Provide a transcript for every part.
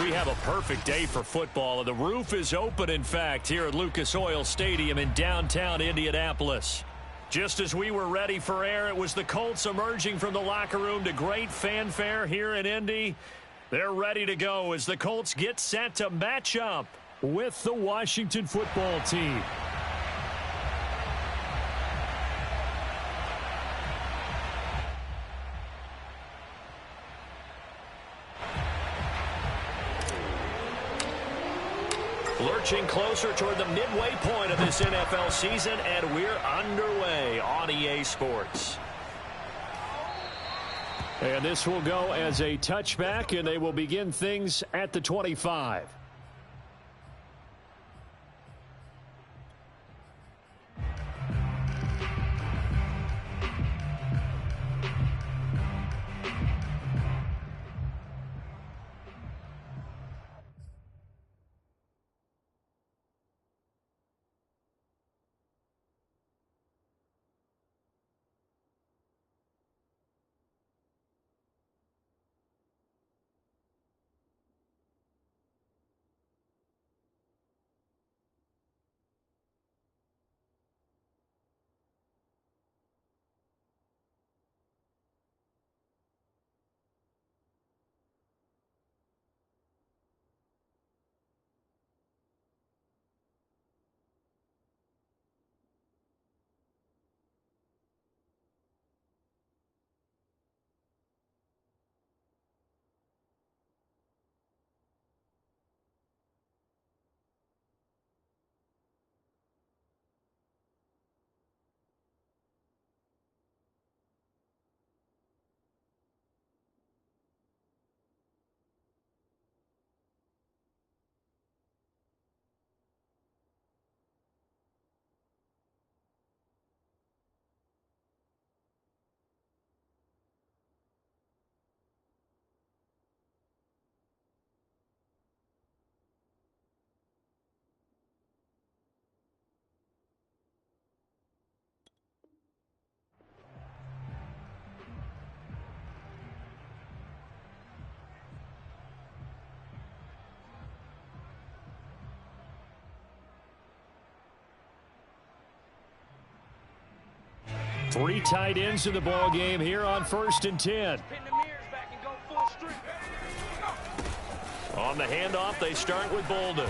We have a perfect day for football, and the roof is open, in fact, here at Lucas Oil Stadium in downtown Indianapolis. Just as we were ready for air, it was the Colts emerging from the locker room to great fanfare here in Indy. They're ready to go as the Colts get set to match up with the Washington football team. Lurching closer toward the midway point of this NFL season, and we're underway on EA Sports. And this will go as a touchback, and they will begin things at the 25. Three tight ends in the ball game here on 1st and 10. On the handoff, they start with Bolden.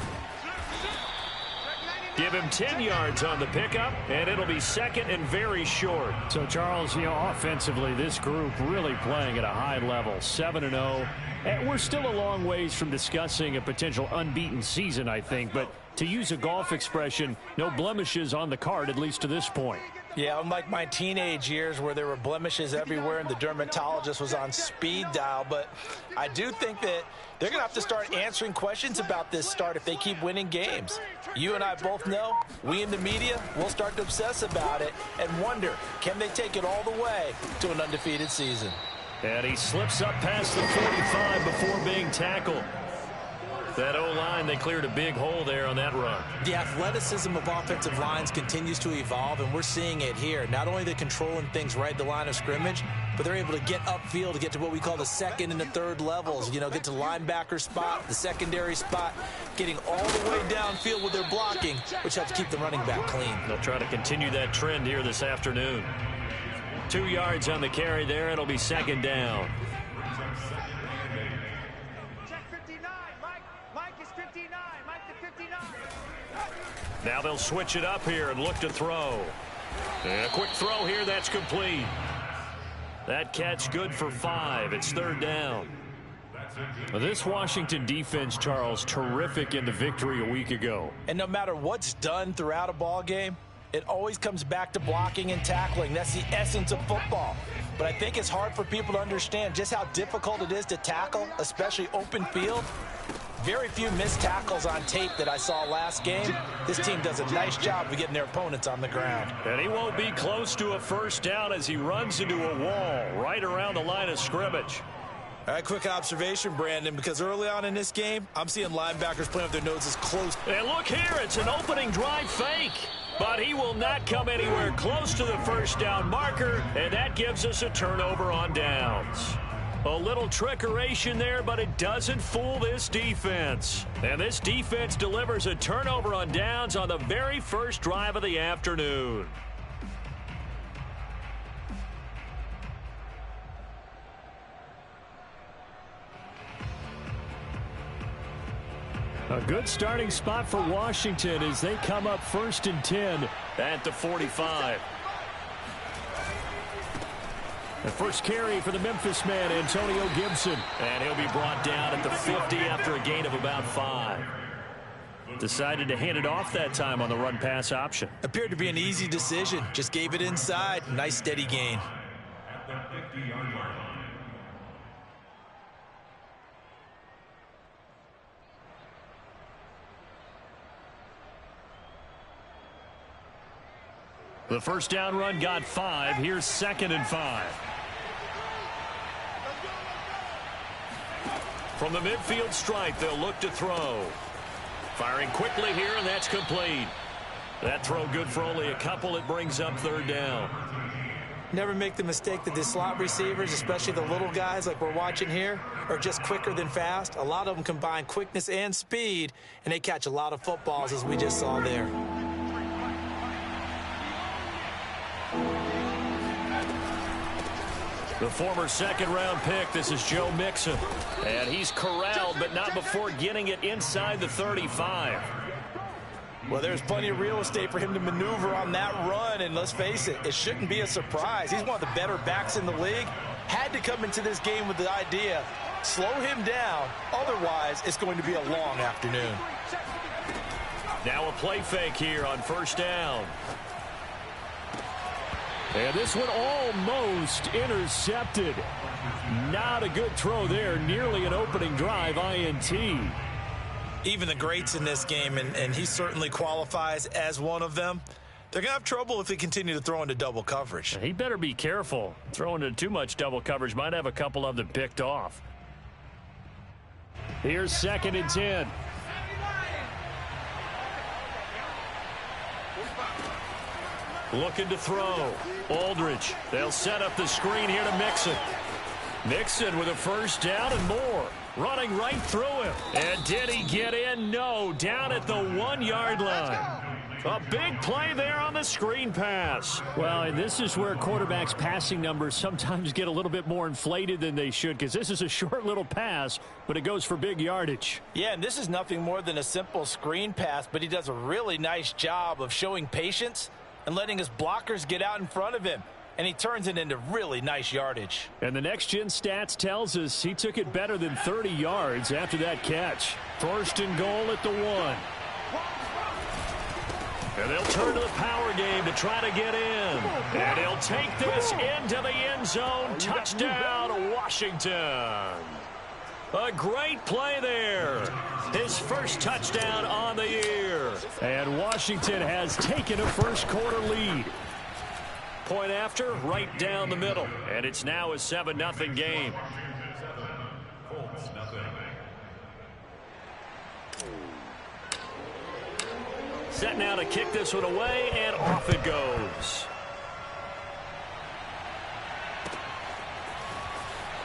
Give him 10 yards on the pickup, and it'll be second and very short. So, Charles, offensively, this group really playing at a high level, 7-0. And we're still a long ways from discussing a potential unbeaten season, I think. But to use a golf expression, no blemishes on the card, at least to this point. Yeah, unlike my teenage years where there were blemishes everywhere and the dermatologist was on speed dial. But I do think that they're going to have to start answering questions about this start if they keep winning games. You and I both know, we in the media, will start to obsess about it and wonder, can they take it all the way to an undefeated season? And he slips up past the 45 before being tackled. That O-line, they cleared a big hole there on that run. The athleticism of offensive lines continues to evolve, and we're seeing it here. Not only are they controlling things right at the line of scrimmage, but they're able to get upfield to get to what we call the second and the third levels. You know, get to the linebacker spot, the secondary spot, getting all the way downfield with their blocking, which helps keep the running back clean. They'll try to continue that trend here this afternoon. 2 yards on the carry there. It'll be second down. Now they'll switch it up here and look to throw. And a quick throw here, that's complete. That catch good for 5. It's third down. This Washington defense, Charles, terrific in the victory a week ago. And no matter what's done throughout a ball game, it always comes back to blocking and tackling. That's the essence of football. But I think it's hard for people to understand just how difficult it is to tackle, especially open field. Very few missed tackles on tape that I saw last game. This team does a nice job of getting their opponents on the ground. And he won't be close to a first down as he runs into a wall right around the line of scrimmage. All right, quick observation, Brandon, because early on in this game, I'm seeing linebackers playing with their noses close. And look here, it's an opening drive fake. But he will not come anywhere close to the first down marker, and that gives us a turnover on downs. A little trickeration there, but it doesn't fool this defense. And this defense delivers a turnover on downs on the very first drive of the afternoon. A good starting spot for Washington as they come up 1st and 10 at the 45. The first carry for the Memphis man, Antonio Gibson. And he'll be brought down at the 50 after a gain of about 5. Decided to hand it off that time on the run-pass option. Appeared to be an easy decision. Just gave it inside. Nice steady gain. At the 50-yard line. The first down run got 5. Here's 2nd and 5. From the midfield stripe, they'll look to throw. Firing quickly here, and that's complete. That throw good for only a couple. It brings up 3rd down. Never make the mistake that the slot receivers, especially the little guys like we're watching here, are just quicker than fast. A lot of them combine quickness and speed, and they catch a lot of footballs, as we just saw there. The former 2nd-round pick, this is Joe Mixon. And he's corralled, but not before getting it inside the 35. Well, there's plenty of real estate for him to maneuver on that run, and let's face it, it shouldn't be a surprise. He's one of the better backs in the league. Had to come into this game with the idea, slow him down, otherwise it's going to be a long afternoon. Now a play fake here on 1st down. And this one almost intercepted. Not a good throw there. Nearly an opening drive INT. Even the greats in this game, and he certainly qualifies as one of them, they're going to have trouble if they continue to throw into double coverage. He better be careful. Throwing into too much double coverage might have a couple of them picked off. Here's 2nd and 10. Looking to throw. Aldridge. They'll set up the screen here to Mixon. Mixon with a first down and more. Running right through him. And did he get in? No. Down at the 1-yard line. A big play there on the screen pass. Well, and this is where quarterbacks' passing numbers sometimes get a little bit more inflated than they should, because this is a short little pass, but it goes for big yardage. Yeah, and this is nothing more than a simple screen pass, but he does a really nice job of showing patience and letting his blockers get out in front of him. And he turns it into really nice yardage. And the next-gen stats tells us he took it better than 30 yards after that catch. 1st and goal at the 1. And they'll turn to the power game to try to get in. And he'll take this into the end zone. Touchdown, Washington. A great play there. His first touchdown on the year. And Washington has taken a first-quarter lead. Point after, right down the middle. And it's now a 7-0 game. Set now to kick this one away, and off it goes.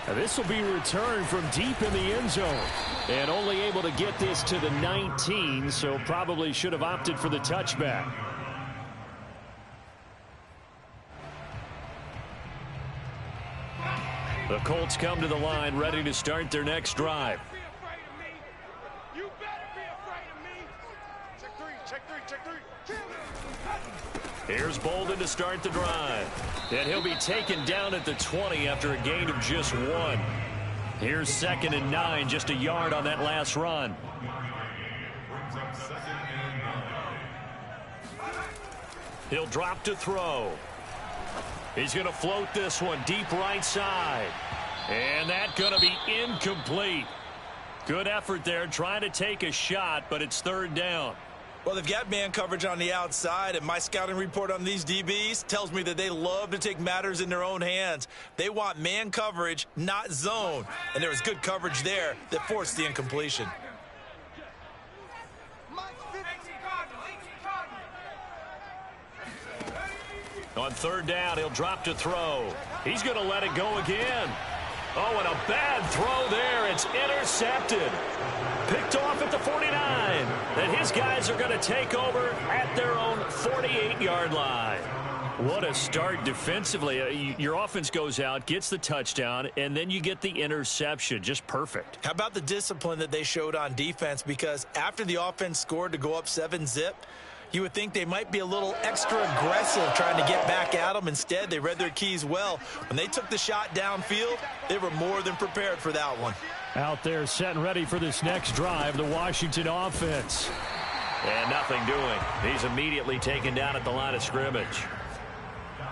Now this will be returned from deep in the end zone. And only able to get this to the 19, so probably should have opted for the touchback. The Colts come to the line, ready to start their next drive. You better be afraid of me. Check three, check three, check three. Here's Bolden to start the drive. And he'll be taken down at the 20 after a gain of just 1. Here's 2nd and 9, just a yard on that last run. He'll drop to throw. He's going to float this one deep right side. And that's going to be incomplete. Good effort there trying to take a shot, but it's 3rd down. Well, they've got man coverage on the outside, and my scouting report on these DBs tells me that they love to take matters in their own hands. They want man coverage, not zone. And there was good coverage there that forced the incompletion. On 3rd down, he'll drop to throw. He's going to let it go again. Oh, and a bad throw there. It's intercepted. Picked off at the 49. And his guys are going to take over at their own 48-yard line. What a start defensively. Your offense goes out, gets the touchdown, and then you get the interception. Just perfect. How about the discipline that they showed on defense? Because after the offense scored to go up 7-zip, you would think they might be a little extra aggressive trying to get back at them. Instead, they read their keys well. When they took the shot downfield, they were more than prepared for that one. Out there set and ready for this next drive, the Washington offense. And nothing doing. He's immediately taken down at the line of scrimmage.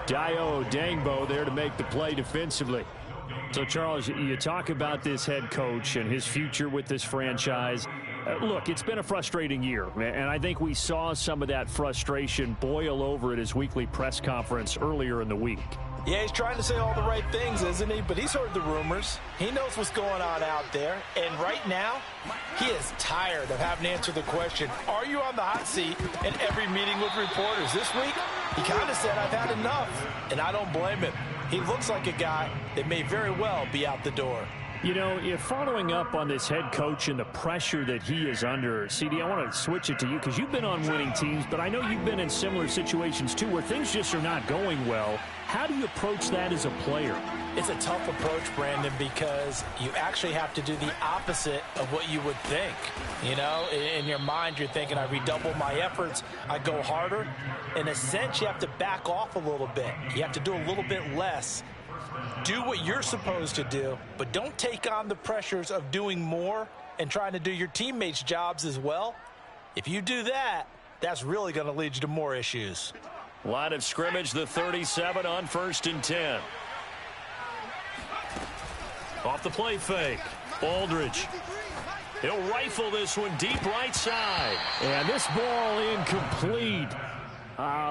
Dayo Dangbo there to make the play defensively. So, Charles, you talk about this head coach and his future with this franchise. Look, it's been a frustrating year, and I think we saw some of that frustration boil over at his weekly press conference earlier in the week. Yeah, he's trying to say all the right things, isn't he? But he's heard the rumors. He knows what's going on out there. And right now, he is tired of having to answer the question, are you on the hot seat in every meeting with reporters? This week, he kind of said, I've had enough. And I don't blame him. He looks like a guy that may very well be out the door. You know, if following up on this head coach and the pressure that he is under, CD, I want to switch it to you because you've been on winning teams, but I know you've been in similar situations too where things just are not going well. How do you approach that as a player? It's a tough approach, Brandon, because you actually have to do the opposite of what you would think. You know, in your mind, you're thinking, I redouble my efforts, I go harder. In a sense, you have to back off a little bit. You have to do a little bit less. Do what you're supposed to do, but don't take on the pressures of doing more and trying to do your teammates' jobs as well. If you do that, that's really going to lead you to more issues. Line of scrimmage, the 37 on 1st and 10. Off the play fake. Aldridge. He'll rifle this one deep right side. And this ball incomplete.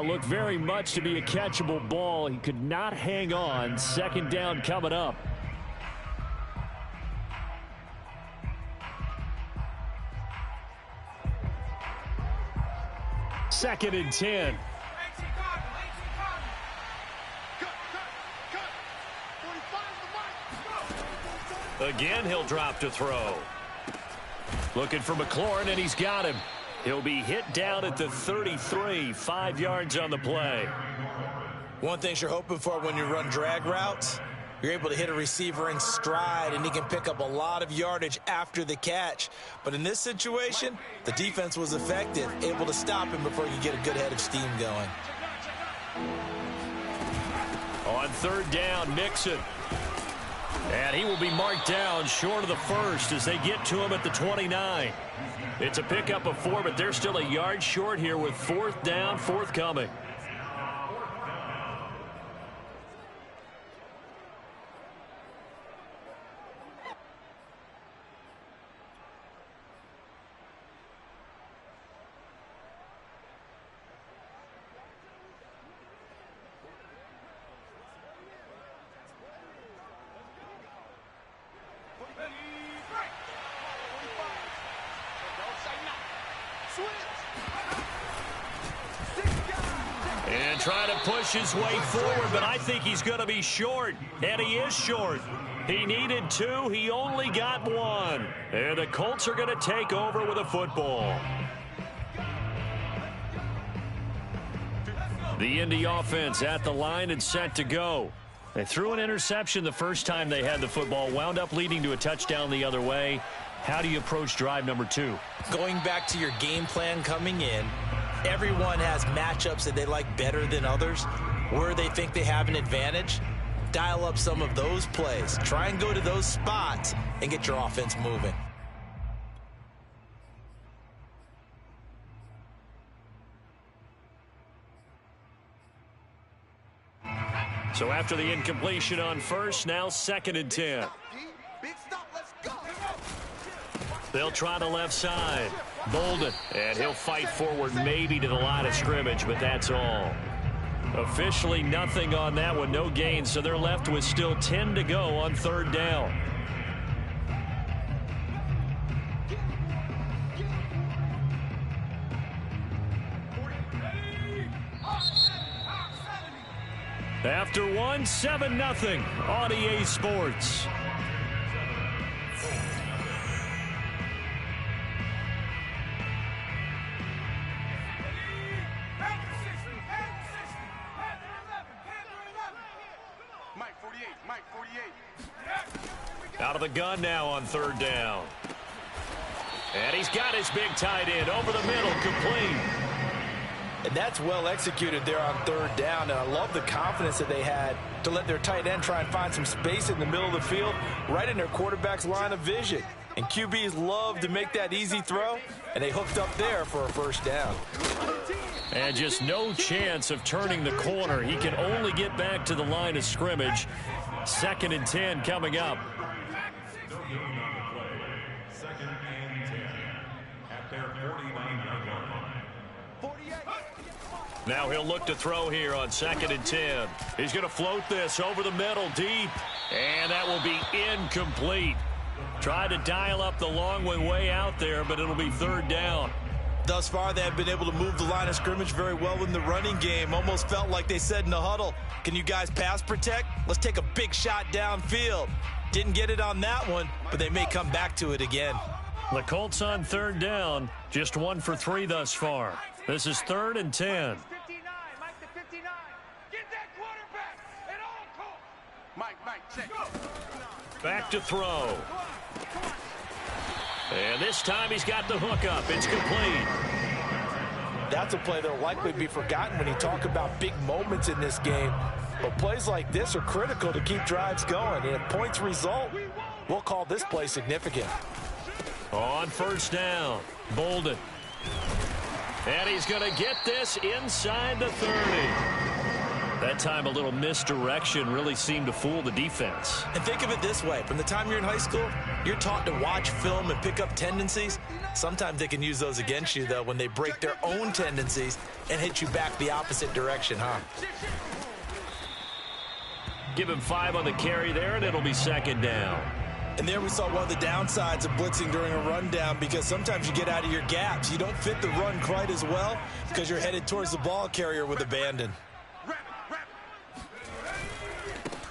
Looked very much to be a catchable ball. He could not hang on. 2nd down coming up. Second and 10. Again, he'll drop to throw. Looking for McLaurin, and he's got him. He'll be hit down at the 33, 5 yards on the play. One thing you're hoping for when you run drag routes, you're able to hit a receiver in stride, and he can pick up a lot of yardage after the catch. But in this situation, the defense was effective, able to stop him before you get a good head of steam going. On 3rd down, Mixon. And he will be marked down short of the first as they get to him at the 29. It's a pickup of 4, but they're still a yard short here with 4th down forthcoming. And trying to push his way forward, but I think he's going to be short. And he is short. He needed 2. He only got 1. And the Colts are going to take over with a football. The Indy offense at the line and set to go. They threw an interception the first time they had the football, wound up leading to a touchdown the other way. How do you approach drive number 2? Going back to your game plan coming in, everyone has matchups that they like better than others. Where they think they have an advantage, dial up some of those plays. Try and go to those spots and get your offense moving. So after the incompletion on first, now 2nd and 10. They'll try the left side. Bolden, and he'll fight forward maybe to the line of scrimmage, but that's all. Officially nothing on that one, no gain, so they're left with still 10 to go on 3rd down. After 1, 7-0 on EA Sports. of the gun now on third down. And he's got his big tight end over the middle, complete. And that's well executed there on third down. And I love the confidence that they had to let their tight end try and find some space in the middle of the field, right in their quarterback's line of vision. And QBs love to make that easy throw, and they hooked up there for a first down. And just no chance of turning the corner. He can only get back to the line of scrimmage. 2nd and 10 coming up. Second and 10 at their 49-yard line. Now he'll look to throw here on 2nd and 10. He's going to float this over the middle deep. And that will be incomplete. Tried to dial up the long way out there, but it'll be third down. Thus far, they have been able to move the line of scrimmage very well in the running game. Almost felt like they said in the huddle, can you guys pass protect? Let's take a big shot downfield. Didn't get it on that one, but they may come back to it again. The Colts on third down, just 1 for 3 thus far. This is 3rd and 10. 59, Mike the 59. Get that quarterback at all costs. Mike, check. Back to throw. And this time he's got the hook up. It's complete. That's a play that will likely be forgotten when you talk about big moments in this game. But plays like this are critical to keep drives going. And if points result, we'll call this play significant. On first down, Bolden. And he's going to get this inside the 30. That time a little misdirection really seemed to fool the defense. And think of it this way. From the time you're in high school, you're taught to watch film and pick up tendencies. Sometimes they can use those against you, though, when they break their own tendencies and hit you back the opposite direction, huh? Give him 5 on the carry there, and it'll be 2nd down. And there we saw one of the downsides of blitzing during a rundown, because sometimes you get out of your gaps. You don't fit the run quite as well because you're headed towards the ball carrier with abandon.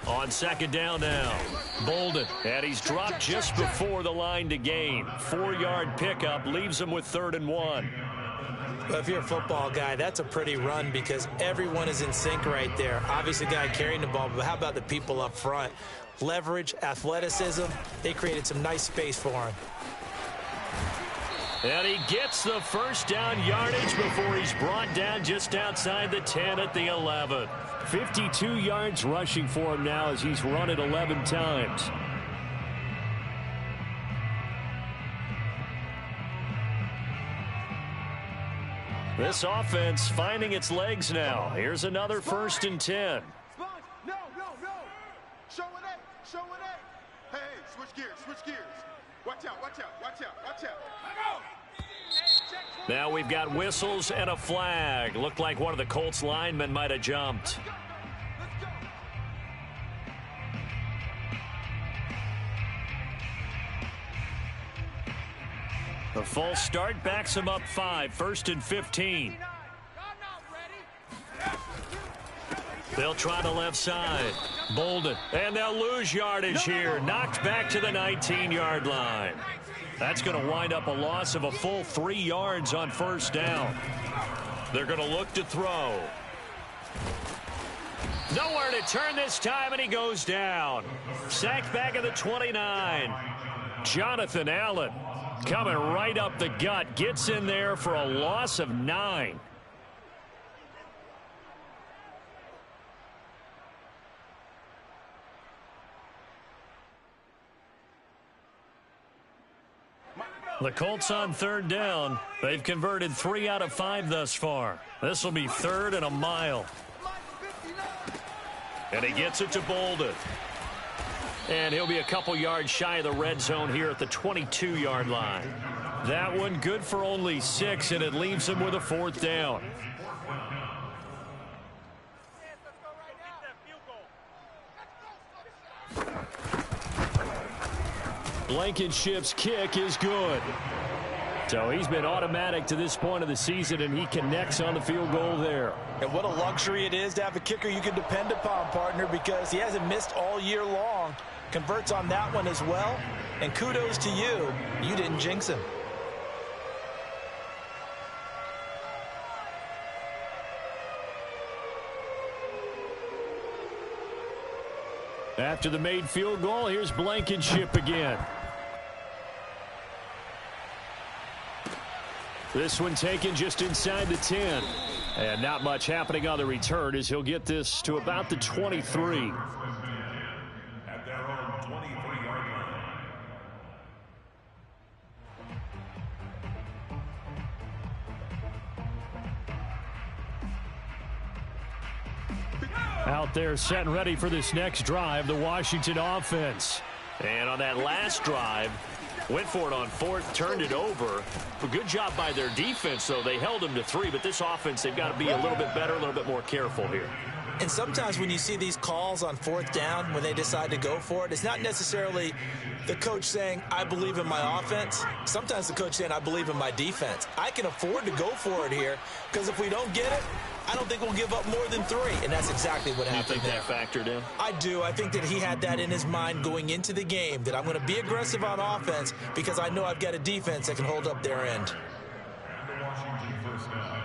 On 2nd down now, Bolden. And he's dropped just before the line to gain. 4-yard pickup leaves him with 3rd and 1. Well, if you're a football guy, that's a pretty run because everyone is in sync right there. Obviously, the guy carrying the ball, but how about the people up front? Leverage, athleticism, they created some nice space for him. And he gets the first down yardage before he's brought down just outside the 10 at the 11. 52 yards rushing for him now as he's run it 11 times. This offense finding its legs now. Here's another 1st and 10. No. Show it. Hey, switch gears. Watch out. Now we've got whistles and a flag. Looked like one of the Colts linemen might have jumped. The false start backs him up 5, 1st and 15. They'll try the left side. Bolden. And they'll lose yardage here. Knocked back to the 19-yard line. That's going to wind up a loss of a full 3 yards on first down. They're going to look to throw. Nowhere to turn this time, and he goes down. Sacked back at the 29. Jonathan Allen coming right up the gut. Gets in there for a loss of 9. The Colts on third down. They've converted 3 out of 5 thus far. This will be 3rd and a mile. And he gets it to Bolden. And he'll be a couple yards shy of the red zone here at the 22-yard line. That one good for only 6, and it leaves him with a 4th down. Blankenship's kick is good. So he's been automatic to this point of the season, and he connects on the field goal there. And what a luxury it is to have a kicker you can depend upon, partner, because he hasn't missed all year long. Converts on that one as well. And kudos to you. You didn't jinx him. After the made field goal, here's Blankenship again. This one taken just inside the 10. And not much happening on the return as he'll get this to about the 23. At their own 23-yard line. Out there set and ready for this next drive, the Washington offense. And on that last drive, went for it on fourth, turned it over. A good job by their defense, though. They held them to 3, but this offense, they've got to be a little bit better, a little bit more careful here. And sometimes when you see these calls on fourth down, when they decide to go for it, it's not necessarily the coach saying, I believe in my offense. Sometimes the coach saying, I believe in my defense. I can afford to go for it here because if we don't get it, I don't think we'll give up more than 3, and that's exactly what happened there. You think that factored in? I do. I think that he had that in his mind going into the game, that I'm going to be aggressive on offense because I know I've got a defense that can hold up their end. And the Washington first down.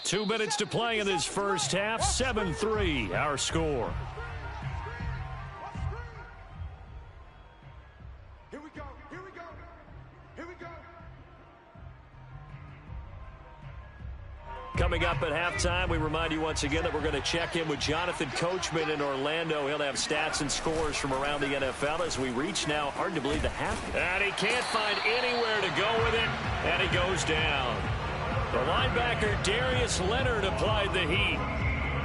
2 minutes to play in this first half. 7-3, our score. Here we go. Here we go. Here we go. Coming up at halftime, we remind you once again that we're going to check in with Jonathan Coachman in Orlando. He'll have stats and scores from around the NFL as we reach now, hard to believe, the half. And he can't find anywhere to go with it, and he goes down. The linebacker, Darius Leonard, applied the heat.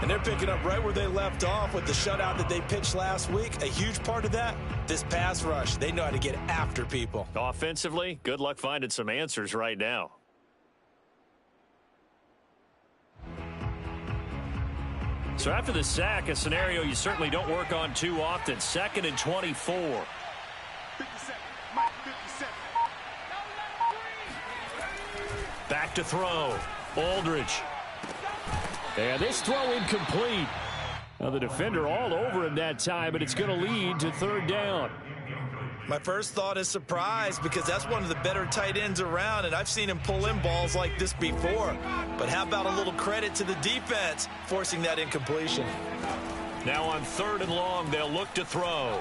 And they're picking up right where they left off with the shutout that they pitched last week. A huge part of that, this pass rush. They know how to get after people. Offensively, good luck finding some answers right now. So after the sack, a scenario you certainly don't work on too often. 2nd and 24. 57. Mike, 57. Back to throw. Aldridge. And this throw incomplete. Now the defender all over him that time, but it's going to lead to 3rd down. My first thought is surprise because that's one of the better tight ends around, and I've seen him pull in balls like this before. But how about a little credit to the defense forcing that incompletion? Now on 3rd and long, they'll look to throw.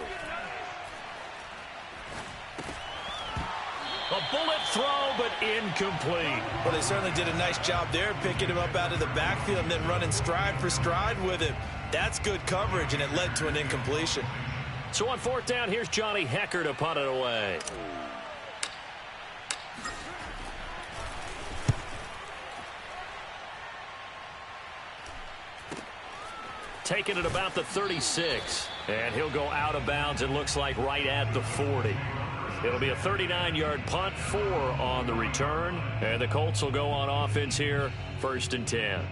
A bullet throw, but incomplete. Well, they certainly did a nice job there, picking him up out of the backfield and then running stride for stride with him. That's good coverage, and it led to an incompletion. So on 4th down, here's Johnny Hecker to punt it away. Taking it about the 36. And he'll go out of bounds, it looks like right at the 40. It'll be a 39-yard punt, 4 on the return. And the Colts will go on offense here, 1st and 10.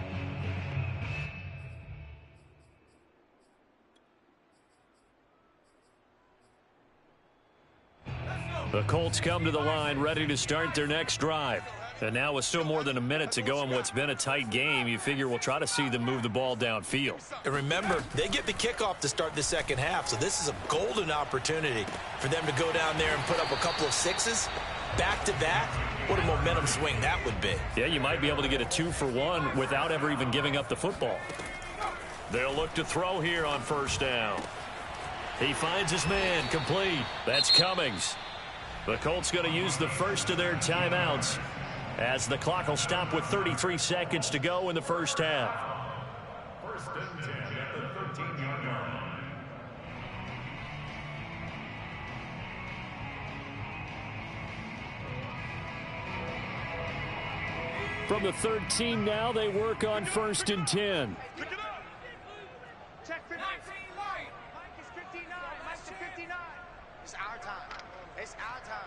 The Colts come to the line ready to start their next drive. And now with still more than a minute to go in what's been a tight game, you figure we'll try to see them move the ball downfield. And remember, they get the kickoff to start the second half, so this is a golden opportunity for them to go down there and put up a couple of 6s back-to-back. What a momentum swing that would be. Yeah, you might be able to get a 2-for-1 without ever even giving up the football. They'll look to throw here on 1st down. He finds his man, complete. That's Cummings. The Colts going to use the first of their timeouts as the clock will stop with 33 seconds to go in the first half. 1st and 10 at the 13-yard line. From the 13 now, they work on 1st and 10. Pick it up. Check 50. Mike is 59. Mike is 59. It's our time. It's our time.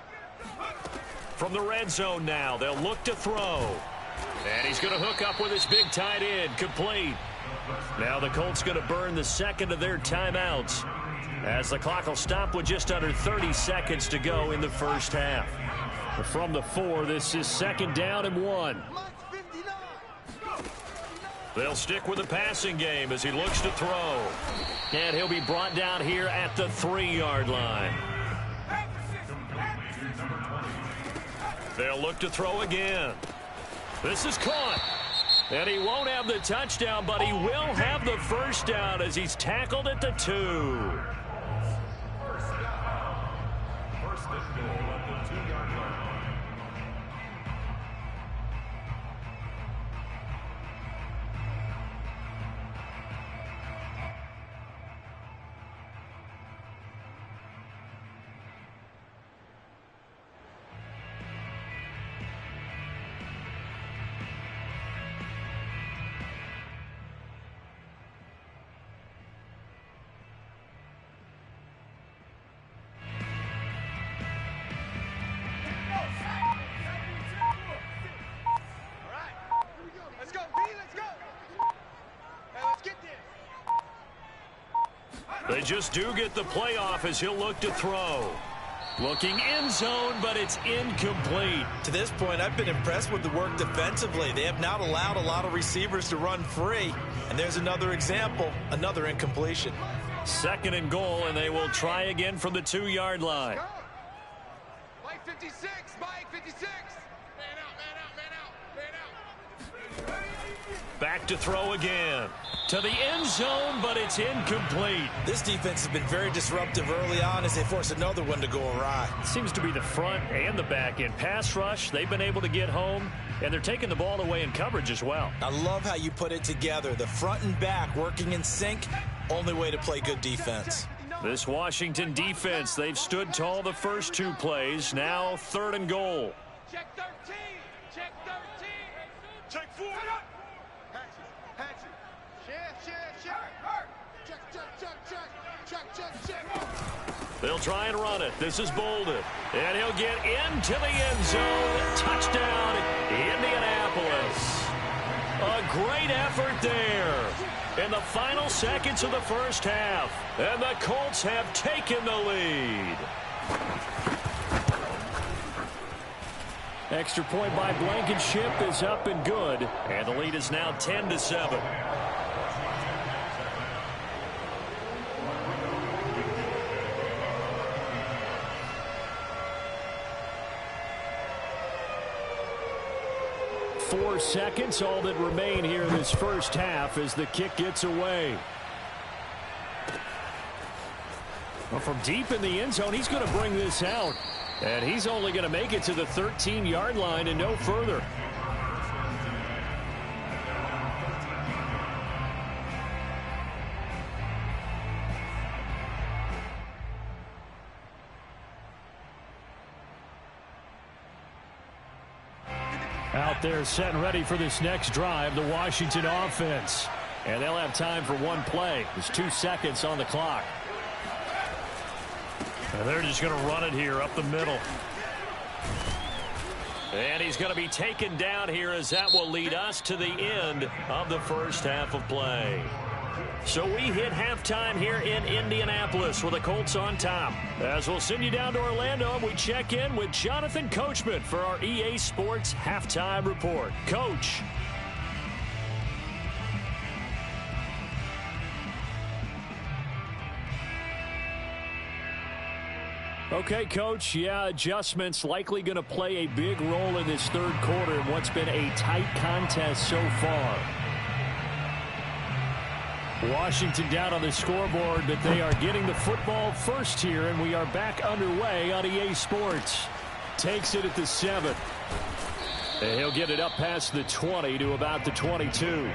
From the red zone now, they'll look to throw. And he's going to hook up with his big tight end, complete. Now the Colts going to burn the second of their timeouts as the clock will stop with just under 30 seconds to go in the first half. From the 4, this is 2nd down and 1. They'll stick with the passing game as he looks to throw. And he'll be brought down here at the 3-yard line. They'll look to throw again. This is caught. And he won't have the touchdown, but he will have the first down as he's tackled at the 2. First and goal at the 2-yard line. They just do get the playoff as he'll look to throw. Looking end zone, but it's incomplete. To this point, I've been impressed with the work defensively. They have not allowed a lot of receivers to run free. And there's another example, another incompletion. Second and goal, and they will try again from the 2-yard line. Mike 56, Mike 56. Man out, man out, man out, man out. Back to throw again. To the end zone, but it's incomplete. This defense has been very disruptive early on as they force another one to go awry. Seems to be the front and the back end. Pass rush, they've been able to get home, and they're taking the ball away in coverage as well. I love how you put it together. The front and back working in sync, only way to play good defense. This Washington defense, they've stood tall the first 2 plays. Now 3rd and goal. Check 13, check 13. Check 4. They'll try and run it. This is Bolden. And he'll get into the end zone. Touchdown, Indianapolis. A great effort there in the final seconds of the first half. And the Colts have taken the lead. Extra point by Blankenship is up and good. And the lead is now 10-7. Four seconds, all that remain here in this first half as the kick gets away. Well, from deep in the end zone, he's going to bring this out. And he's only going to make it to the 13-yard line and no further. Out there set and ready for this next drive, the Washington offense. And they'll have time for one play. There's 2 seconds on the clock. And they're just going to run it here up the middle. And he's going to be taken down here as that will lead us to the end of the first half of play. So we hit halftime here in Indianapolis with the Colts on top. As we'll send you down to Orlando, we check in with Jonathan Coachman for our EA Sports Halftime Report. Coach. Okay, Coach, yeah, adjustments likely going to play a big role in this third quarter in what's been a tight contest so far. Washington down on the scoreboard, but they are getting the football first here, and we are back underway on EA Sports. Takes it at the 7. And he'll get it up past the 20 to about the 22.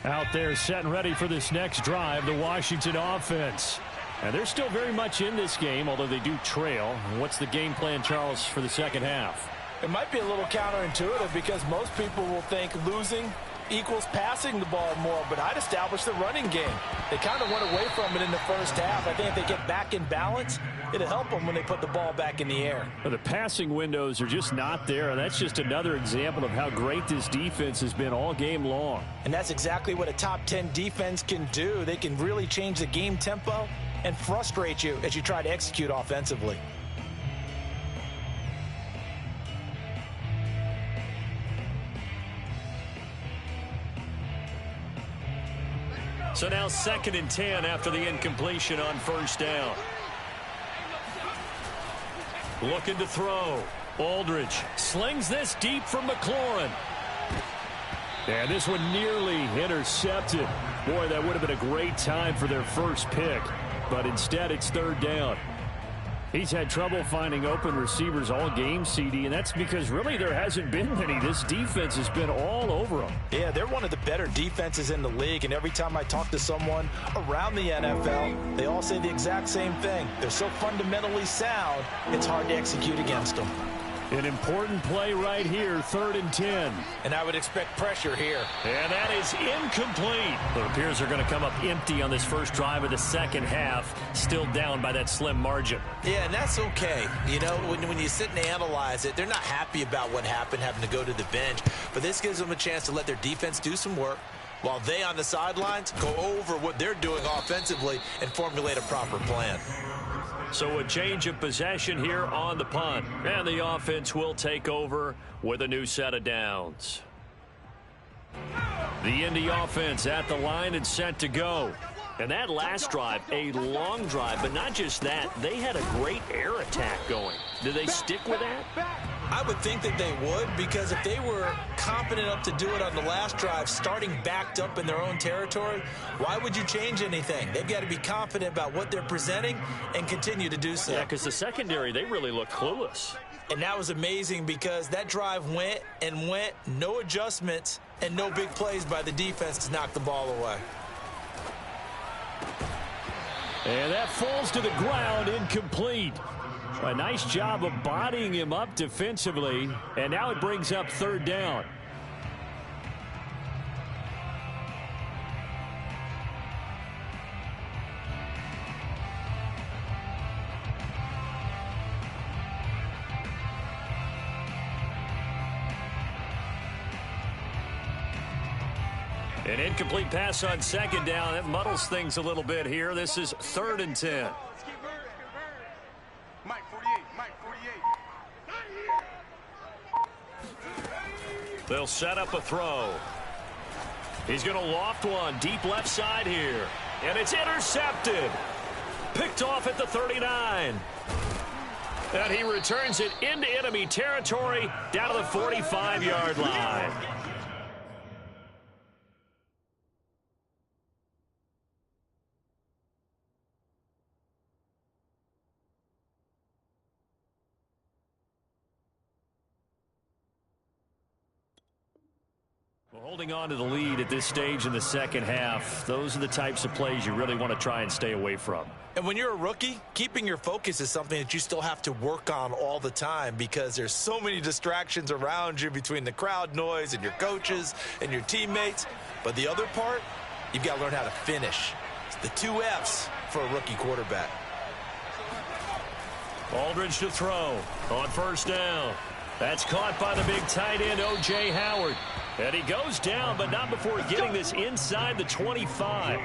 Out there set and ready for this next drive, the Washington offense. And they're still very much in this game, although they do trail. What's the game plan, Charles, for the second half? It might be a little counterintuitive because most people will think losing equals passing the ball more, but I'd establish the running game. They kind of went away from it in the first half. I think if they get back in balance, it'll help them when they put the ball back in the air. Well, the passing windows are just not there, and that's just another example of how great this defense has been all game long. And that's exactly what a top 10 defense can do. They can really change the game tempo and frustrate you as you try to execute offensively. So now 2nd and 10 after the incompletion on first down. Looking to throw. Aldridge slings this deep from McLaurin. And this one nearly intercepted. Boy, that would have been a great time for their first pick. But instead, it's 3rd down. He's had trouble finding open receivers all game, CD, and that's because really there hasn't been many. This defense has been all over them. Yeah, they're one of the better defenses in the league, and every time I talk to someone around the NFL, they all say the exact same thing. They're so fundamentally sound, it's hard to execute against them. An important play right here, 3rd and 10. And I would expect pressure here. And that is incomplete. It appears they're going to come up empty on this first drive of the second half, still down by that slim margin. Yeah, and that's okay. You know, when you sit and analyze it, they're not happy about what happened, having to go to the bench. But this gives them a chance to let their defense do some work, while they on the sidelines go over what they're doing offensively and formulate a proper plan. So a change of possession here on the punt. And the offense will take over with a new set of downs. The Indy offense at the line and set to go. And that last drive, a long drive, but not just that. They had a great air attack going. Do they stick with that? I would think that they would, because if they were confident enough to do it on the last drive, starting backed up in their own territory, why would you change anything? They've got to be confident about what they're presenting and continue to do so. Yeah, because the secondary, they really look clueless. And that was amazing because that drive went and went, no adjustments, and no big plays by the defense to knock the ball away. And that falls to the ground, incomplete. A nice job of bodying him up defensively, and now it brings up 3rd down. An incomplete pass on 2nd down. That muddles things a little bit here. This is 3rd and 10. Mike 48, Mike 48. They'll set up a throw. He's going to loft one deep left side here. And it's intercepted. Picked off at the 39. And he returns it into enemy territory down to the 45-yard line. Holding on to the lead at this stage in the second half, those are the types of plays you really want to try and stay away from. And when you're a rookie, keeping your focus is something that you still have to work on all the time because there's so many distractions around you between the crowd noise and your coaches and your teammates. But the other part, you've got to learn how to finish. It's the 2 F's for a rookie quarterback. Aldridge to throw on first down. That's caught by the big tight end, O.J. Howard. And he goes down, but not before getting this inside the 25.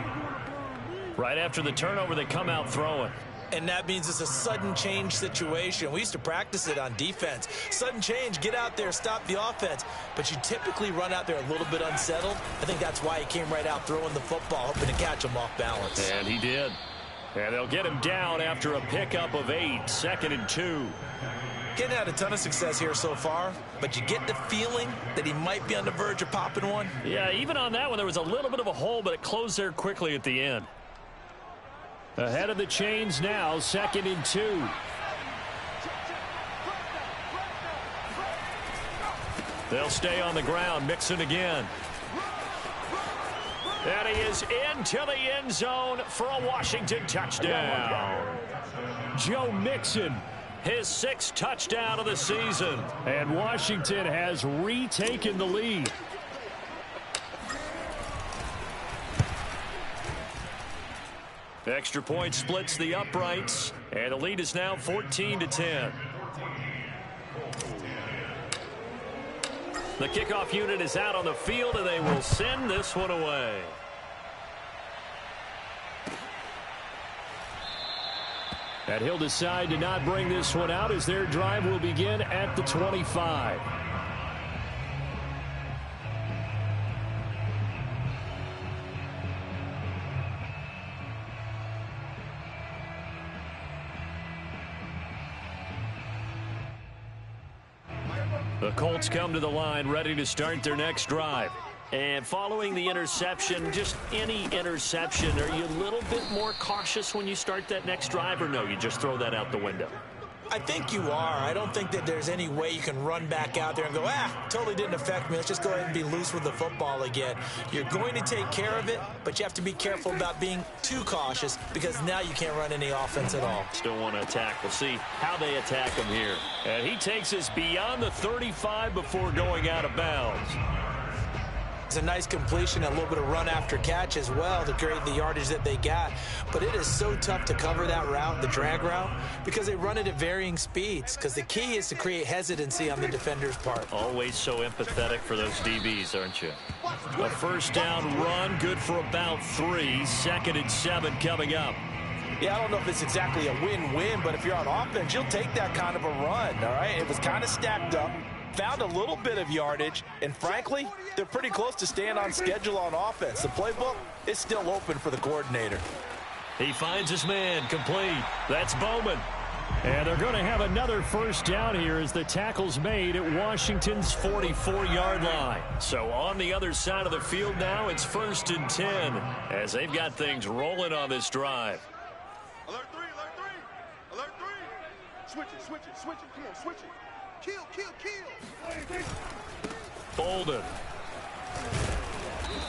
Right after the turnover, they come out throwing. And that means it's a sudden change situation. We used to practice it on defense. Sudden change, get out there, stop the offense. But you typically run out there a little bit unsettled. I think that's why he came right out throwing the football, hoping to catch him off balance. And he did. And they'll get him down after a pickup of 8, 2nd and 2. Getting had a ton of success here so far, but you get the feeling that he might be on the verge of popping one. Yeah, even on that one, there was a little bit of a hole, but it closed there quickly at the end. Ahead of the chains now, 2nd and 2. They'll stay on the ground, Mixon again. And he is into the end zone for a Washington touchdown. Joe Mixon, his 6th touchdown of the season. And Washington has retaken the lead. Extra point splits the uprights, and the lead is now 14-10. The kickoff unit is out on the field, and they will send this one away. And he'll decide to not bring this one out as their drive will begin at the 25. The Colts come to the line ready to start their next drive. And following the interception, just any interception, are you a little bit more cautious when you start that next drive, or no, you just throw that out the window? I think you are. I don't think that there's any way you can run back out there and go, totally didn't affect me. Let's just go ahead and be loose with the football again. You're going to take care of it, but you have to be careful about being too cautious because now you can't run any offense at all. Still want to attack. We'll see how they attack him here. And he takes us beyond the 35 before going out of bounds. It's a nice completion, a little bit of run after catch as well to create the yardage that they got. But it is so tough to cover that route, the drag route, because they run it at varying speeds. Because the key is to create hesitancy on the defender's part. Always so empathetic for those DBs, aren't you? A first down run, good for about 3. 2nd and 7 coming up. Yeah, I don't know if it's exactly a win-win, but if you're on offense, you'll take that kind of a run, all right? It was kind of stacked up. Found a little bit of yardage, and frankly, they're pretty close to staying on schedule on offense. The playbook is still open for the coordinator. He finds his man, complete. That's Bowman. And they're going to have another first down here as the tackle's made at Washington's 44-yard line. So on the other side of the field now, it's 1st and 10 as they've got things rolling on this drive. Alert 3, alert 3, alert 3. Switch it, come on, switch it. Kill. Bolden.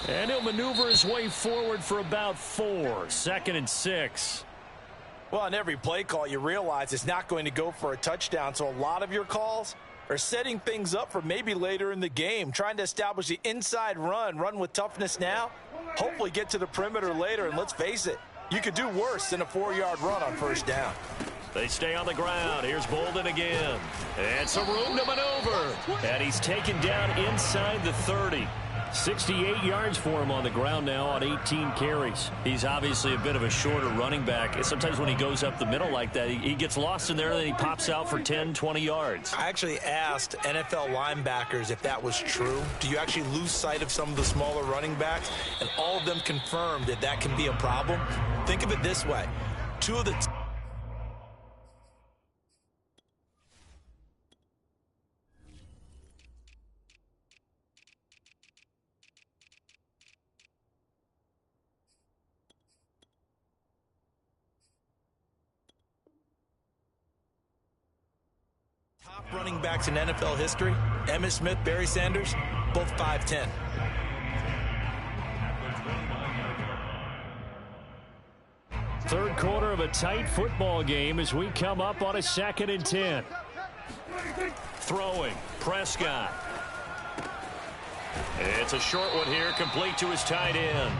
And he'll maneuver his way forward for about 4. 2nd and 6. Well, on every play call, you realize it's not going to go for a touchdown, so a lot of your calls are setting things up for maybe later in the game, trying to establish the inside run with toughness now, hopefully get to the perimeter later, and let's face it, you could do worse than a 4-yard run on first down. They stay on the ground. Here's Bolden again. And some room to maneuver. And he's taken down inside the 30. 68 yards for him on the ground now on 18 carries. He's obviously a bit of a shorter running back. Sometimes when he goes up the middle like that, he gets lost in there and then he pops out for 10, 20 yards. I actually asked NFL linebackers if that was true. Do you actually lose sight of some of the smaller running backs? And all of them confirmed that that can be a problem. Think of it this way. Two of the top running backs in NFL history, Emmitt Smith, Barry Sanders, both 5'10". Third quarter of a tight football game as we come up on a 2nd and 10. Throwing, Prescott. It's a short one here, complete to his tight end.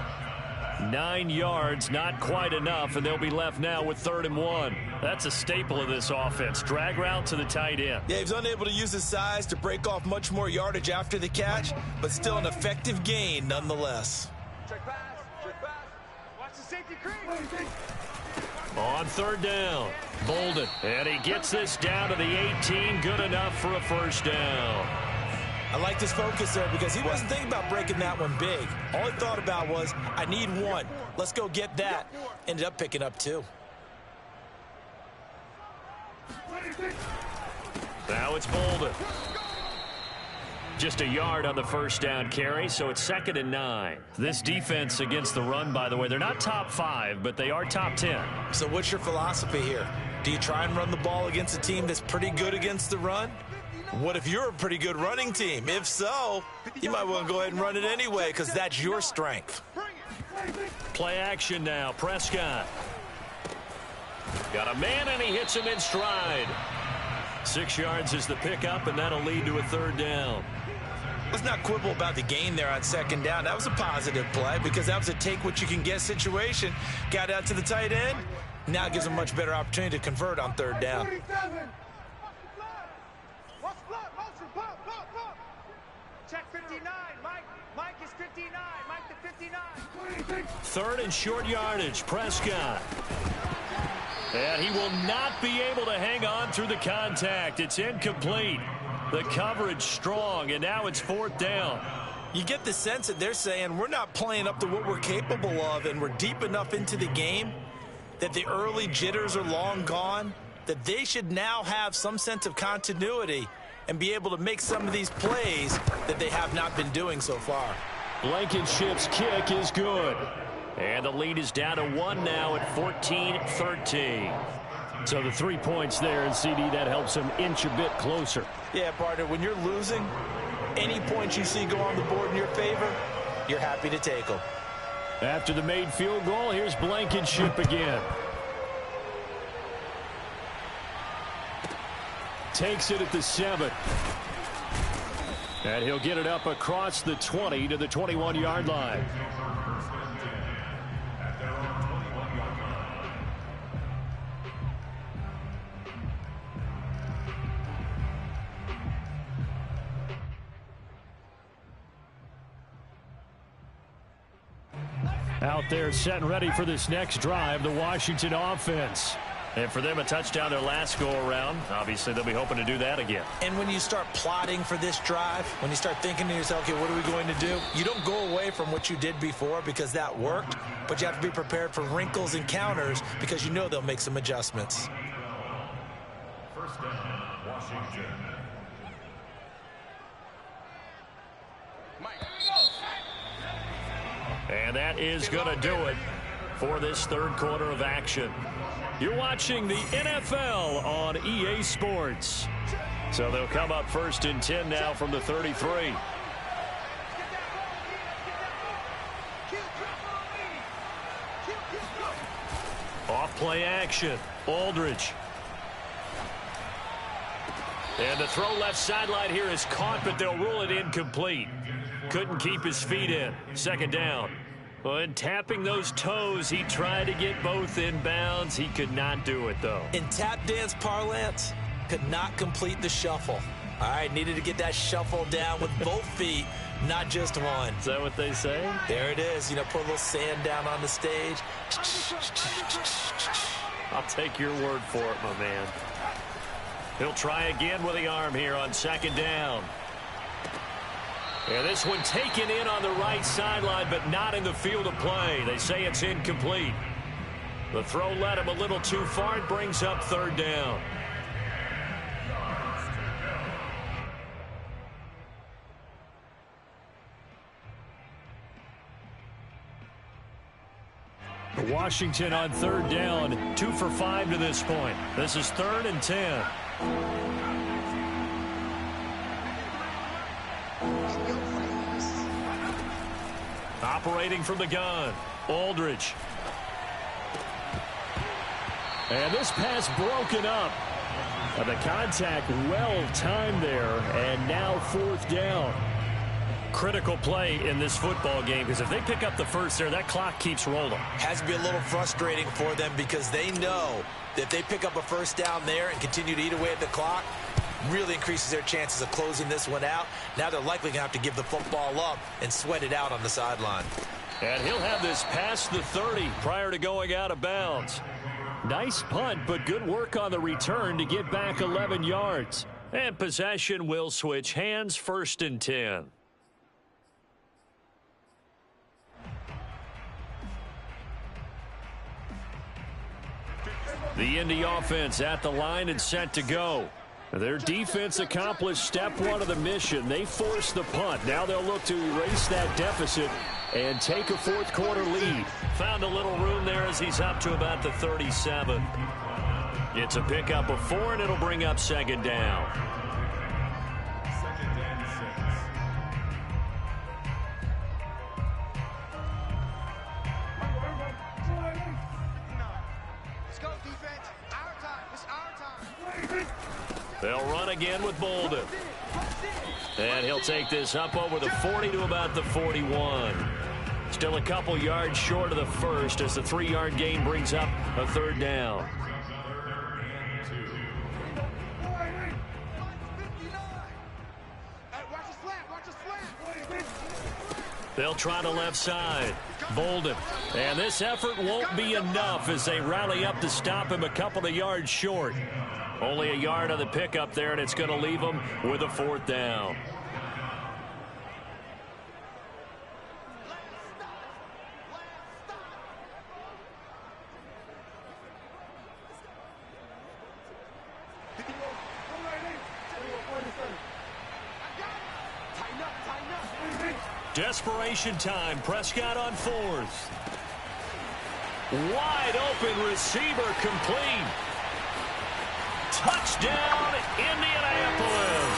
9 yards, not quite enough, and they'll be left now with 3rd and 1. That's a staple of this offense. Drag route to the tight end. Yeah, he's unable to use his size to break off much more yardage after the catch, but still an effective gain nonetheless. Check pass. Watch the safety creep. On 3rd down, Bolden. And he gets this down to the 18. Good enough for a first down. I like this focus there because he wasn't thinking about breaking that one big. All he thought about was, I need 1. Let's go get that. Ended up picking up 2. Now it's Bolden. Just a yard on the first down carry, so it's 2nd and 9. This defense against the run, by the way, they're not top 5, but they are top 10. So what's your philosophy here? Do you try and run the ball against a team that's pretty good against the run? What if you're a pretty good running team? If so, you might want to go ahead and run it anyway because that's your strength. Play action now, Prescott. Got a man and he hits him in stride. 6 yards is the pickup, and that'll lead to a 3rd down. Let's not quibble about the gain there on 2nd down. That was a positive play because that was a take-what-you-can-get situation. Got out to the tight end. Now it gives a much better opportunity to convert on 3rd down. Check 59. Mike is 59. Mike the 59. 3rd and short yardage, Prescott. And he will not be able to hang on through the contact. It's incomplete. The coverage strong, and now it's 4th down. You get the sense that they're saying we're not playing up to what we're capable of, and we're deep enough into the game that the early jitters are long gone, that they should now have some sense of continuity and be able to make some of these plays that they have not been doing so far. Blankenship's kick is good. And the lead is down to 1 now at 14-13. So the 3 points there, and CD, that helps them inch a bit closer. Yeah, partner, when you're losing, any points you see go on the board in your favor, you're happy to take them. After the made field goal, here's Blankenship again. Takes it at the 7. And he'll get it up across the 20 to the 21-yard line. Out there set and ready for this next drive, the Washington offense. And for them, a touchdown their last go-around. Obviously, they'll be hoping to do that again. And when you start plotting for this drive, when you start thinking to yourself, okay, what are we going to do? You don't go away from what you did before because that worked, but you have to be prepared for wrinkles and counters because you know they'll make some adjustments. First down, Washington. And that is going to do it for this third quarter of action. You're watching the NFL on EA Sports. So they'll come up 1st and 10 now from the 33. Off play action. Aldridge. And the throw left sideline here is caught, but they'll rule it incomplete. Couldn't keep his feet in. 2nd down. Well, in tapping those toes, he tried to get both in bounds. He could not do it, though. In tap dance parlance, could not complete the shuffle. All right, needed to get that shuffle down with both feet, not just one. Is that what they say? There it is. You know, put a little sand down on the stage. I'll take your word for it, my man. He'll try again with the arm here on 2nd down. And this one taken in on the right sideline, but not in the field of play. They say it's incomplete. The throw led him a little too far. It brings up 3rd down. Washington on 3rd down, 2 for 5 to this point. This is 3rd and 10. Operating from the gun, Aldridge. And this pass broken up. And the contact well timed there, and now 4th down. Critical play in this football game, because if they pick up the first there, that clock keeps rolling. Has to be a little frustrating for them because they know that if they pick up a 1st down there and continue to eat away at the clock, really increases their chances of closing this one out. Now they're likely going to have to give the football up and sweat it out on the sideline. And he'll have this past the 30 prior to going out of bounds. Nice punt, but good work on the return to get back 11 yards. And possession will switch hands, 1st and 10. The Indy offense at the line and set to go. Their defense accomplished step 1 of the mission. They forced the punt. Now they'll look to erase that deficit and take a 4th quarter lead. Found a little room there as he's up to about the 37. It's a pickup of 4, and it'll bring up 2nd down. 2nd and 6. Let's go, defense. Our time. It's our time. They'll run again with Bolden. And he'll take this up over the 40 to about the 41. Still a couple yards short of the first as the 3-yard gain brings up a 3rd down. They'll try the left side. Bolden. And this effort won't be enough as they rally up to stop him a couple of yards short. Only a yard on the pickup there, and it's going to leave them with a 4th down. Desperation time. Prescott on fourth. Wide open receiver complete. Touchdown, Indianapolis.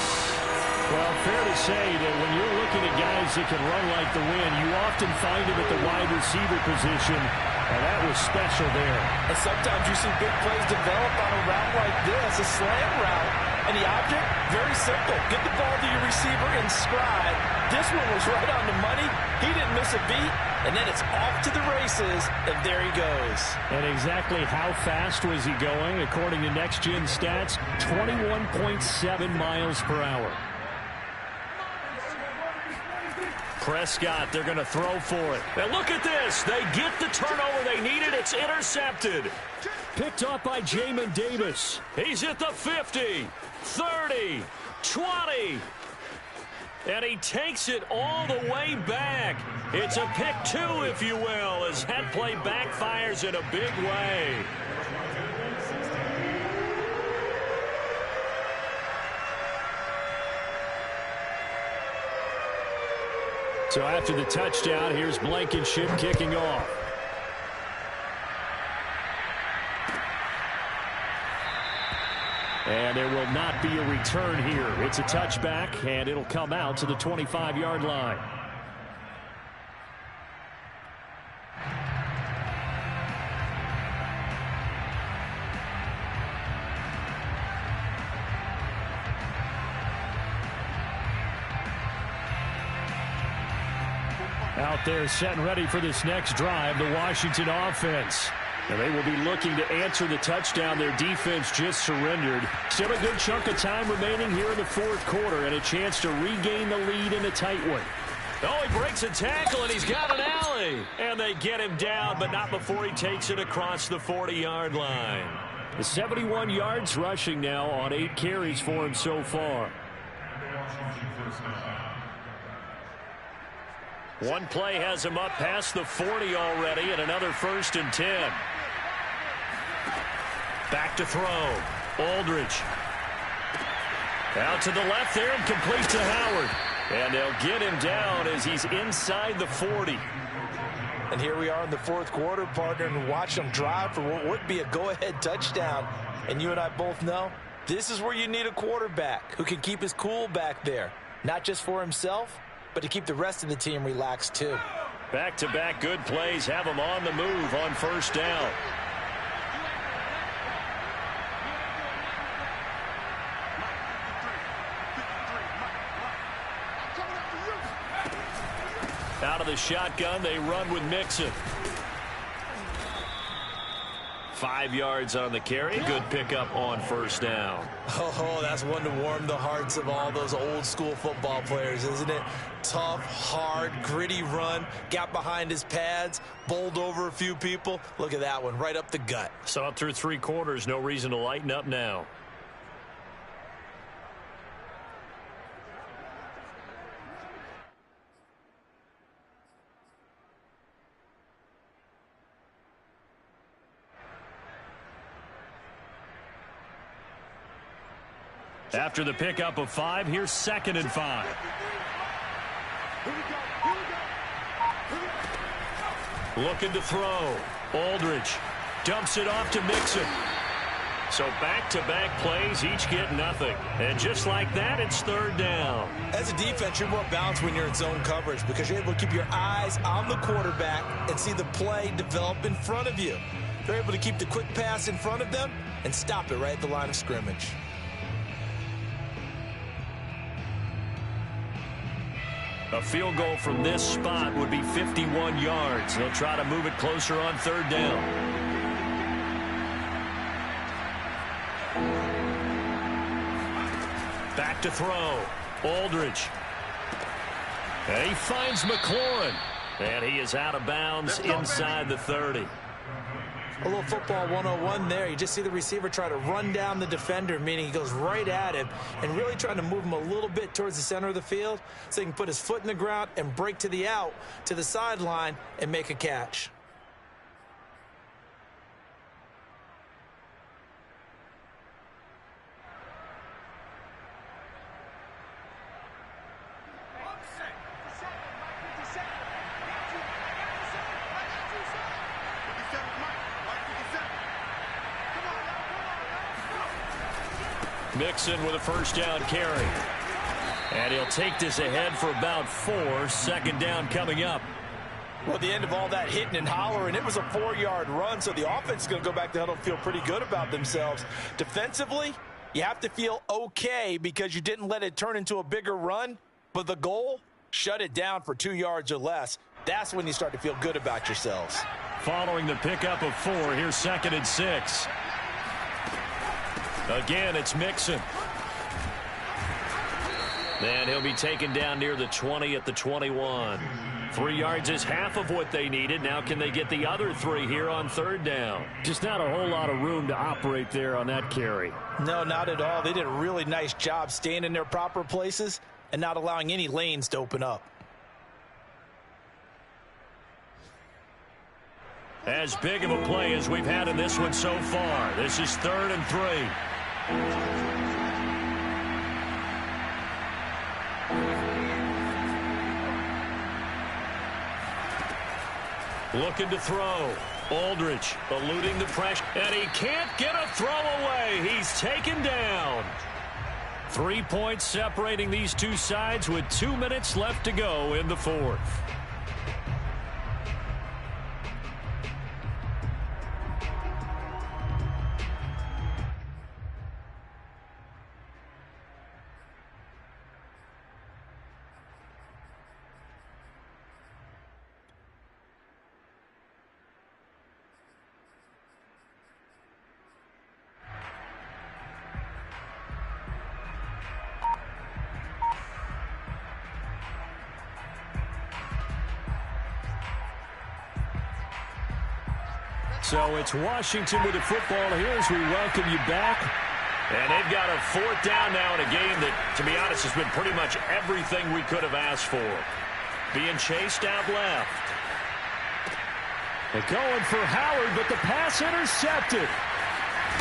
Well, fair to say that when you're looking at guys that can run like the wind, you often find them at the wide receiver position, and that was special there. And sometimes you see big plays develop on a route like this, a slant route, and the object, very simple. Get the ball to your receiver in stride. This one was right on the money. He didn't miss a beat, and then it's off to the races, and there he goes. And exactly how fast was he going? According to Next Gen Stats, 21.7 miles per hour. Prescott, they're going to throw for it. And look at this. They get the turnover they needed. It's intercepted. Picked off by Jamin Davis. He's at the 50, 30, 20. And he takes it all the way back. It's a pick two, if you will, as that play backfires in a big way. So after the touchdown, here's Blankenship kicking off. And there will not be a return here. It's a touchback, and it'll come out to the 25-yard line. Out there set and ready for this next drive, the Washington offense. And they will be looking to answer the touchdown their defense just surrendered. Still a good chunk of time remaining here in the fourth quarter and a chance to regain the lead in a tight one. Oh, he breaks a tackle, and he's got an alley. And they get him down, but not before he takes it across the 40-yard line. The 71 yards rushing now on 8 carries for him so far. One play has him up past the 40 already, and another 1st and 10. Back to throw. Aldridge. Out to the left there and complete to Howard. And they'll get him down as he's inside the 40. And here we are in the fourth quarter, partner, and watch them drive for what would be a go-ahead touchdown. And you and I both know this is where you need a quarterback who can keep his cool back there, not just for himself, but to keep the rest of the team relaxed too. Back-to-back good plays have them on the move on 1st down. Out of the shotgun, they run with Mixon. 5 yards on the carry. Good pickup on 1st down. Oh, that's one to warm the hearts of all those old school football players, isn't it? Tough, hard, gritty run. Got behind his pads, bowled over a few people. Look at that one, right up the gut. Saw it through 3 quarters. No reason to lighten up now. After the pickup of 5, here's 2nd and 5. Looking to throw. Aldridge dumps it off to Mixon. So back-to-back plays, each get nothing. And just like that, it's 3rd down. As a defense, you're more balanced when you're in zone coverage because you're able to keep your eyes on the quarterback and see the play develop in front of you. They're able to keep the quick pass in front of them and stop it right at the line of scrimmage. A field goal from this spot would be 51 yards. They'll try to move it closer on 3rd down. Back to throw. Aldridge. And he finds McLaurin. And he is out of bounds inside the 30. A little football 101 there. You just see the receiver try to run down the defender, meaning he goes right at him and really trying to move him a little bit towards the center of the field so he can put his foot in the ground and break to the out, to the sideline, and make a catch. Mixon with a first down carry. And he'll take this ahead for about 4. Second down coming up. Well, at the end of all that hitting and hollering, it was a 4-yard run, so the offense is going to go back to huddle and feel pretty good about themselves. Defensively, you have to feel okay because you didn't let it turn into a bigger run, but the goal, shut it down for 2 yards or less. That's when you start to feel good about yourselves. Following the pickup of 4, here's 2nd and 6. Again, it's Mixon. And he'll be taken down near the 20 at the 21. 3 yards is half of what they needed. Now can they get the other 3 here on 3rd down? Just not a whole lot of room to operate there on that carry. No, not at all. They did a really nice job staying in their proper places and not allowing any lanes to open up. As big of a play as we've had in this one so far. This is 3rd and 3. Looking to throw. Aldridge eluding the pressure. And he can't get a throw away. He's taken down. 3 points separating these two sides with 2 minutes left to go in the 4th. So it's Washington with the football here as we welcome you back. And they've got a 4th down now in a game that, to be honest, has been pretty much everything we could have asked for. Being chased out left. They're going for Howard, but the pass intercepted.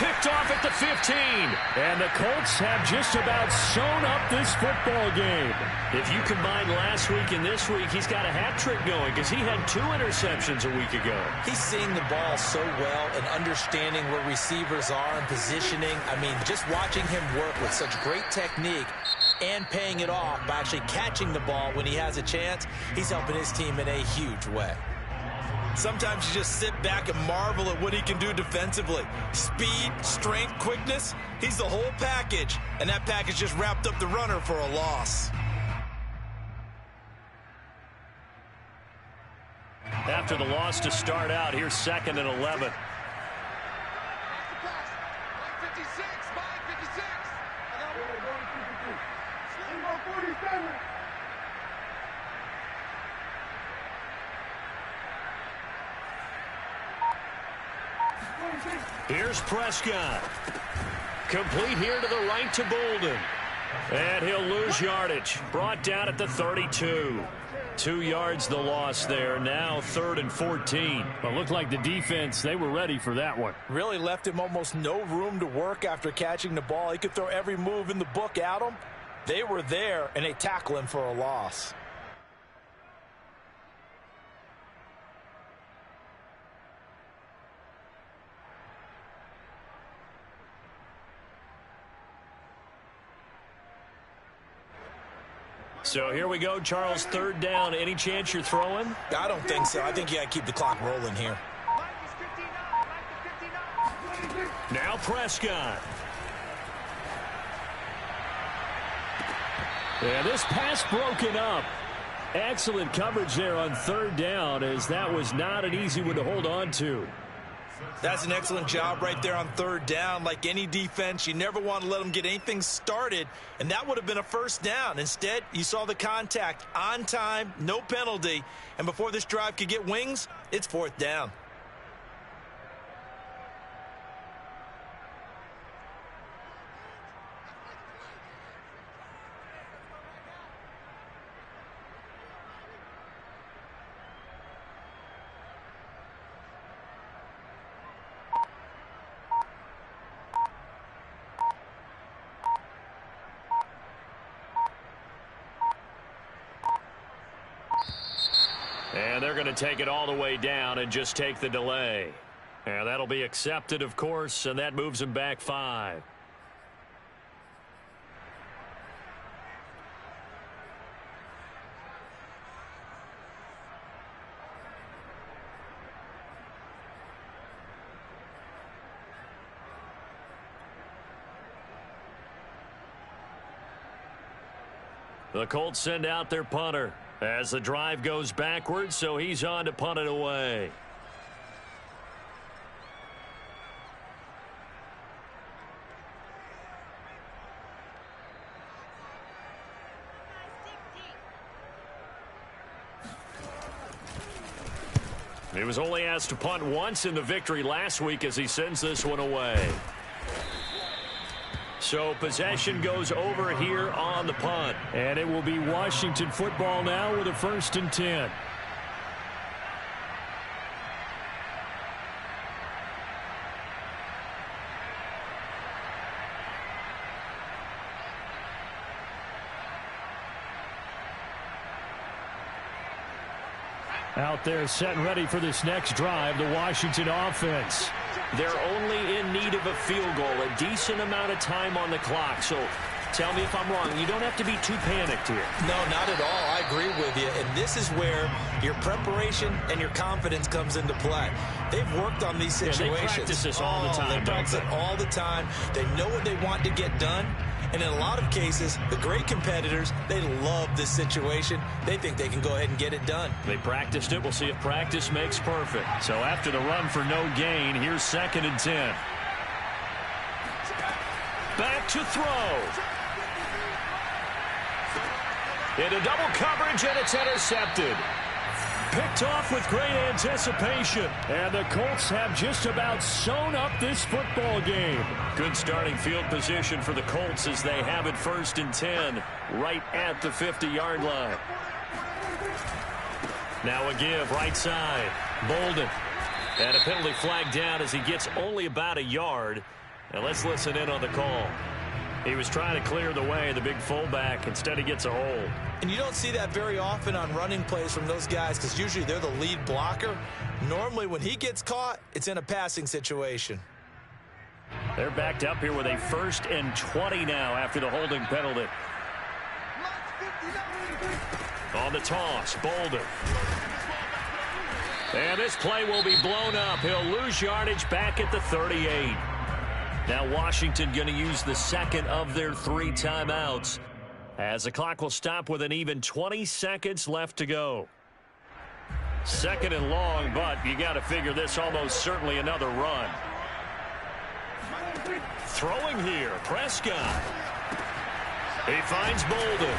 Picked off at the 15. And the Colts have just about sewn up this football game. If you combine last week and this week, he's got a hat trick going because he had 2 interceptions a week ago. He's seeing the ball so well and understanding where receivers are and positioning. I mean, just watching him work with such great technique and paying it off by actually catching the ball when he has a chance, he's helping his team in a huge way. Sometimes you just sit back and marvel at what he can do defensively. Speed, strength, quickness, he's the whole package. And that package just wrapped up the runner for a loss. After the loss to start out, here's 2nd and 11. Here's Prescott. Complete here to the right to Bolden. And he'll lose yardage. Brought down at the 32. 2 yards the loss there. Now 3rd and 14. Well, it looked like the defense, they were ready for that one. Really left him almost no room to work after catching the ball. He could throw every move in the book at him. They were there, and they tackle him for a loss. So here we go, Charles, 3rd down. Any chance you're throwing? I don't think so. I think you got to keep the clock rolling here. Now Prescott. And this pass broken up. Excellent coverage there on 3rd down, as that was not an easy one to hold on to. That's an excellent job right there on 3rd down. Like any defense, you never want to let them get anything started, and that would have been a 1st down. Instead, you saw the contact on time, no penalty, and before this drive could get wings, it's 4th down. And they're going to take it all the way down and just take the delay. And that'll be accepted, of course, and that moves them back 5. The Colts send out their punter as the drive goes backwards, so he's on to punt it away. He was only asked to punt once in the victory last week as he sends this one away. So possession goes over here on the punt. And it will be Washington football now with a 1st and 10. Out there set and ready for this next drive, the Washington offense. They're only in need of a field goal, a decent amount of time on the clock. So tell me if I'm wrong. You don't have to be too panicked here. No, not at all. I agree with you. And this is where your preparation and your confidence comes into play. They've worked on these situations. Yeah, they practice this all the time. They practice it all the time. They know what they want to get done. And in a lot of cases, the great competitors, they love this situation. They think they can go ahead and get it done. They practiced it. We'll see if practice makes perfect. So after the run for no gain, here's 2nd and 10. Back to throw. Into double coverage, and it's intercepted. Picked off with great anticipation. And the Colts have just about sewn up this football game. Good starting field position for the Colts as they have it 1st and 10 right at the 50-yard line. Now a give right side. Bolden. And a penalty flag down as he gets only about a yard. And let's listen in on the call. He was trying to clear the way, the big fullback. Instead, he gets a hold. And you don't see that very often on running plays from those guys because usually they're the lead blocker. Normally, when he gets caught, it's in a passing situation. They're backed up here with a 1st and 20 now after the holding penalty. On the toss, Bolden. And this play will be blown up. He'll lose yardage back at the 38. Now Washington going to use the 2nd of their 3 timeouts as the clock will stop with an even 20 seconds left to go. 2nd and long, but you got to figure this almost certainly another run. Throwing here, Prescott. He finds Bolden.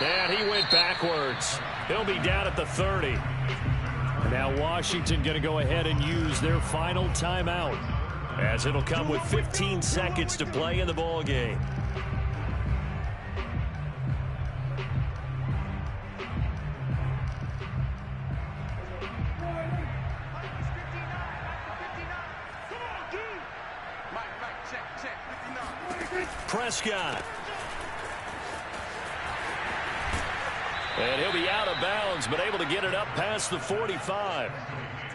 And he went backwards. He'll be down at the 30. Now Washington going to go ahead and use their final timeout, as it'll come with 15 seconds to play in the ball game. Prescott. And he'll be out of bounds, but able to get it up past the 45.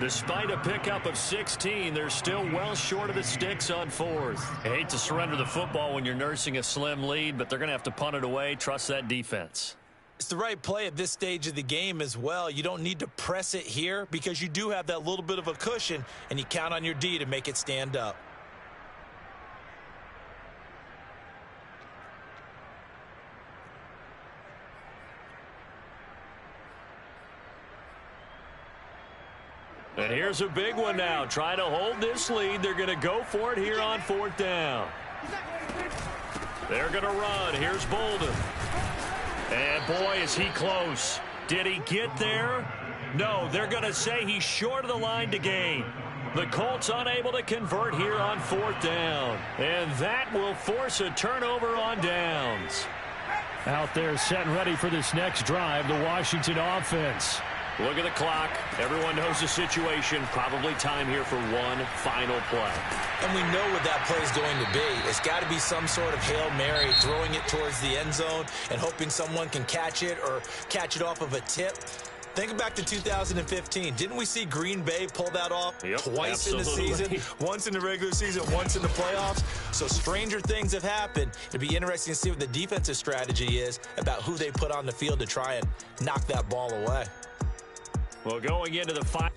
Despite a pickup of 16, they're still well short of the sticks on 4th. I hate to surrender the football when you're nursing a slim lead, but they're going to have to punt it away. Trust that defense. It's the right play at this stage of the game as well. You don't need to press it here because you do have that little bit of a cushion, and you count on your D to make it stand up. And here's a big one now. Trying to hold this lead. They're going to go for it here on 4th down. They're going to run. Here's Bolden. And boy, is he close. Did he get there? No, they're going to say he's short of the line to gain. The Colts unable to convert here on 4th down. And that will force a turnover on downs. Out there set and ready for this next drive, the Washington offense. Look at the clock. Everyone knows the situation. Probably time here for one final play. And we know what that play is going to be. It's got to be some sort of Hail Mary, throwing it towards the end zone and hoping someone can catch it or catch it off of a tip. Think back to 2015. Didn't we see Green Bay pull that off twice in the season? Once in the regular season, once in the playoffs. So stranger things have happened. It'd be interesting to see what the defensive strategy is about who they put on the field to try and knock that ball away. Well, going into the final.